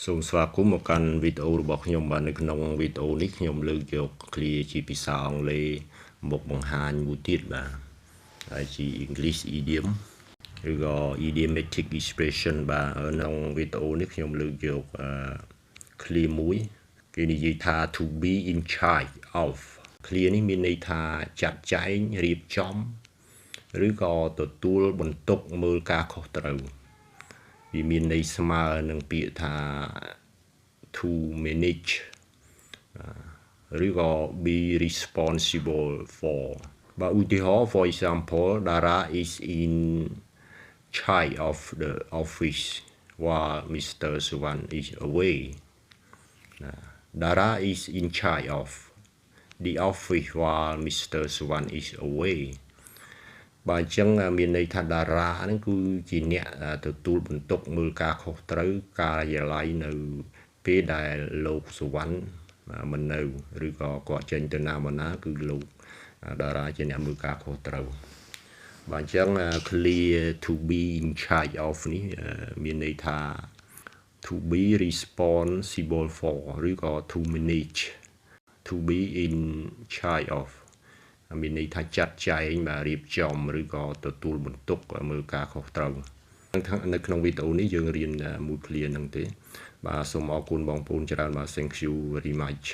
សូមស្វាគមន៍មកកាន់វីដេអូរបស់ខ្ញុំបាទនៅក្នុងវីដេអូនេះខ្ញុំលើកយក clear ជាភាសាអង់គ្លេសមកបង្ហាញមួយទៀតបាទហើយជា English idiom ឬក៏ idiomatic expression បាទក្នុងវីដេអូនេះខ្ញុំលើកយក clear មួយគេនិយាយថា to be in charge of clear នេះមានន័យថាចាត់ចែងរៀបចំឬក៏ទទួលបន្ទុកមើលការខុសត្រូវវាមានន័យស្មើនឹងពាក្យថា to manage ឬក៏ be responsible for បើឧទាហរណ៍ for example Dara is in charge of the office while Mr. Suwan is away Dara is in charge of the office while Mr. Suwan is awayបើអញ្ចឹងមានន័យថាតារាហ្នឹងគឺជាអ្នកទទួលបន្ទុកមើលការខុសត្រូវការិយាល័យនៅពេលដែលលោកសុវណ្ណមិននៅឬក៏គាត់ចេញទៅណាមកណាគឺលោកតារាជាអ្នកមើលការខុសត្រូវបើអញ្ចឹង clear to be in charge of នេះមានន័យថា to be responsible for ឬក៏ to manage to be in charge ofមានន័យថាចាត់ចែងបាទរៀបចំឬក៏ទទួលបន្ទុកមើលការខុសត្រូវនៅក្នុងវីដេអូនេះយើងរៀនមួយ clear ហ្នឹងទេបាទសូមអរគុណបងប្អូនច្រើនបាទ thank you very much